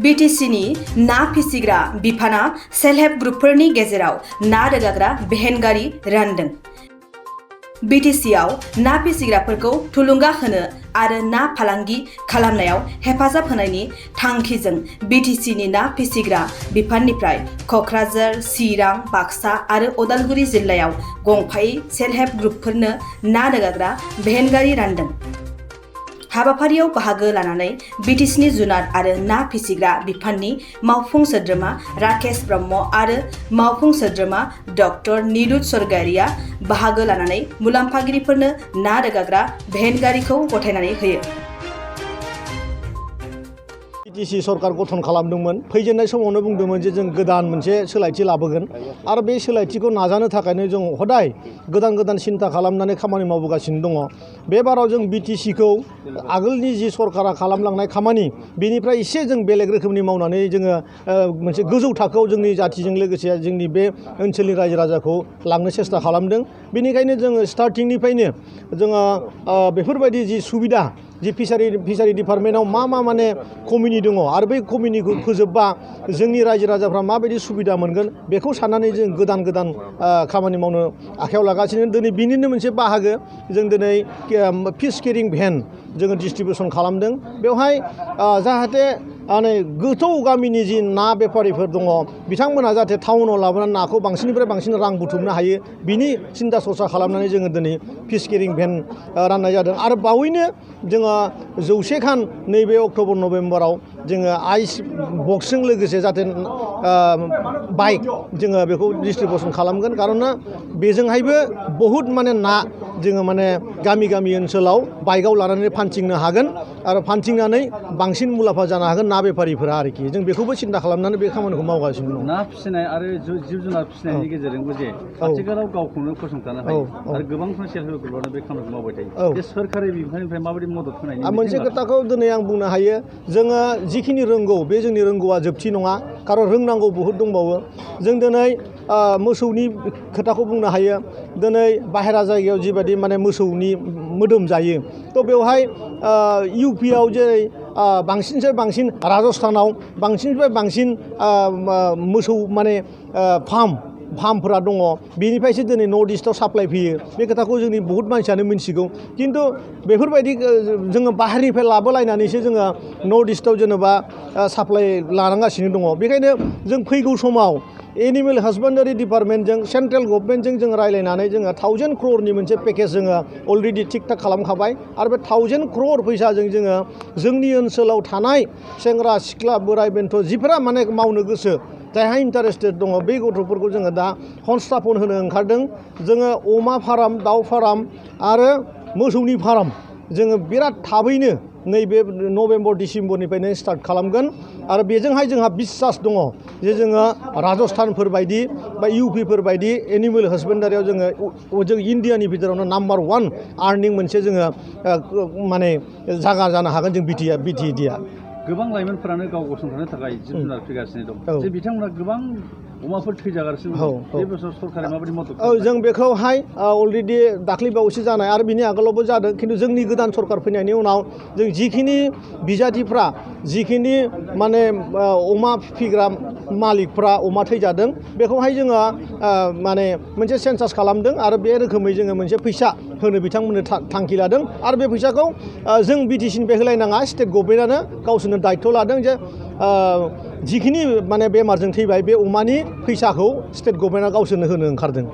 बिटिसिनि ना फिसिग्रा बिफाना सेल्फ हेल्प ग्रुपफोरनि गेजेराव ना रोगाग्रा भेन गारि रानदों। बिटिसिआव ना फिसिग्राफोरखौ थुलुंगा होनो आरो ना फालांगि खालामनायाव हेफाजाब होनायनि थांखिजों बिटिसिनि ना फिसिग्रा बिफाननिफ्राय क'क्राझार, चिरां, बाक्सा आरो उदालगुरि जिल्लायाव गंफायै सेल्फ हेल्प ग्रुपफोरनो ना रोगाग्रा भेन गारि रानदों। हाबाफारियाव बाहागो लानानै बिटिसिनि जुनार आरो ना फिसिग्रा बिफाननि मावफुं सोद्रोमा राकेश ब्रह्म आरो मावफुं सोद्रोमा डक्टर निरुत सरगारिया बाहागो लानानै मुलाम्फागिरिफोरनो ना रोगाग्रा भेन गारिखौ गथायनानै होयो। बिटिसि सरकार गठन खालामदोंमोन। फैजेननाय समावनो बुंदोंमोन जे जों गोदान मोनसे सोलायथि लाबोगोन आरो बे सोलायथिखौ नाजानो थाखायनो जों हदाय गोदान सिन्था खालामनानै खामानि मावबोगासिनो दङ। बे बाराव जों बिटिसिखौ आगोलनि जि सरकारा खालामलांनाय खामानि बेनिफ्राय एसे जों बेलेग रोखोमनि मावनानै जोङो मोनसे गोजौ थाखोआव जोंनि जाथिजों लोगोसे जोंनि बे ओनसोलनि रायजो राजाखौ लांनो सेस्था खालामदों। बेनिखायनो जोङो स्टार्टिंनिफ्रायनो जोङो बेफोरबायदि जि सुबिदा जि फिसारि डिपार्टमेन्टआव मा माने कमिनि दङ आरो बै कमिनिखौ फोजोबबा जोंनि रायजो राजाफ्रा माबायदि सुबिदा मोनगोन बेखौ साननानै जों गोदान खामानि मावनो आखायाव लागासिनो। दिनै बिनिनो मोनसे बाहागो जों दिनै फिस केरिं भेन जोङो डिस्ट्रिबिउसन खालामदों। बेवहाय जाहाथे गोथौ गामिनि जि ना बेफारिफोर दङ बिथांमोनहा जाहाथे टाउनाव लाबोनानै नाखौ बांसिननिफ्राय बांसिन रां बुथुमनो हायो बिनि सिन्था सरसा खालामनानै जोङो दिनै फिस केरिं भेन राननाय जादों। आरो बावैनो जोङो 100 खान नैबे अक्ट'बर नभेम्बराव जोङो आइस बक्सजों लोगोसे जाहाथे बाइक जोङो बेखौ डिस्ट्रिबिउसन खालामगोन। खार'ना बेजोंहायबो बहुद माने ना जोङो माने गामि ओनसोलाव बाइकआव लानानै फानथिंनो हागोन आरो फानथिंनानै बांसिन मुलाम्फा जानो हागोन ना बेफारिफोरा आरोखि। जों बेखौबो सिन्था खालामनानै बे खामानिखौ मावगासिनो दं। ना फिसिनाय आरो जिब जुनार फिसिनायनि गेजेरजोंबो जे आथिखालाव गावखौनो फसंथानो हायो आरो गोबांफोर सेल्फ हेल्प ग्रुपआनो बे खामानिखौ मावबाय थायो। बे सोरखारि बिफाननिफ्राय माबायदि मदद होनायनि मोनसे खोथाखौ दिनै आं बुंनो हायो, जोङो जिखिनि रोंगौ बे जोंनि रोंगौआ जोबथि नङा, खारन रोंनांगौ बहुद दंबावो। जों दिनै मोसौनि खोथाखौ बुंनो हायो। दिनै बाहेरा जायगायाव जिबायदि माने मोसौनि मोदोम जायो थ' बेवहाय इउपिआव जेरै बांसिननिफ्राय बांसिन राजस्थानाव बांसिननिफ्राय बांसिन मोसौ माने फार्मफोरा दङ। बेनिफ्रायसो दिनै नर्थ इस्टआव साप्लाय फैयो। बे खोथाखौ जोंनि बहुत मानसियानो मिन्थिगौ। खिन्थु बेफोरबायदि जोङो बाहेरनिफ्राय लाबोलायनानैसो जोङो नर्थ इस्टआव जेनेबा साप्लाय लानांगासिनो दङ। बेखायनो जों फैगौ समाव एनिमेल हासबेन्डारि डिपार्टमेन्टजों सेन्ट्रेल गभर्नमेन्टजों जों रायज्लायनानै जोङो 1000 crore मोनसे पेकेज जोङो अलरेडि थिक थाक खालामखाबाय आरो बे 1000 crore फैसाजों जोङो जोंनि ओनसोलाव थानाय सेंग्रा सिख्ला बोराइ बेन्थ' जिफोरा माने मावनो गोसो जायहा इन्टारेस्टेड दङ बे गथ'फोरखौ जोङो दा संस्थापन होनो ओंखारदों। जोङो अमा फार्म, दाउ फार्म आरो मोसौनि फार्म जोङो बिराद थाबैनो नैबे नभेम्बर डिसेम्बरनिफ्रायनो स्टार्ट खालामगोन आरो बेजोंहाय जोंहा बिसास दङ जे जोङो राजस्थानफोर बायदि बा इउपिफोर बायदि एनिमेल हासबेन्डारियाव जों इण्डियानि भितरावनो नाम्बार 1 आर्निं मोनसे जोङो माने जागा जानो हागोन जों बिटिएडिआ। गोबां लाइमोनफोरानो गाव गसंथानो थाखाय जिब जुनार फिगासिनो दं। जे बिथांमोना गोबां अमाफोर थैजागासिनो दं। बे बोसोर सरकारा माबायदि मदद जों बेखौहाय अलरेडि दाख्लै बावैसो जानाय आरो बिनि आगोलावबो जादों। खिन्थु जोंनि गोदान सरकार फैनायनि उनाव जों जिखिनि बिजाथिफ्रा जिखिनि माने अमा फिग्रा मालिकफ्रा अमा थैजादों बेखौहाय जोङो माने मोनसे सेन्सास खालामदों आरो बे रोखोमै जोङो मोनसे फैसा होनो बिथांमोननो थांखि लादों। आरो बे फैसाखौ जों बिटिसिनिफ्राय होलायनाङा, स्टेट गभर्नमेन्टआनो गावसोरनो दायथ' लादों जे जिखिनि माने बेमारजों थैबाय बे अमानि फैसाखौ स्टेट गभर्नमेन्टआ गावसोरनो होनो ओंखारदों।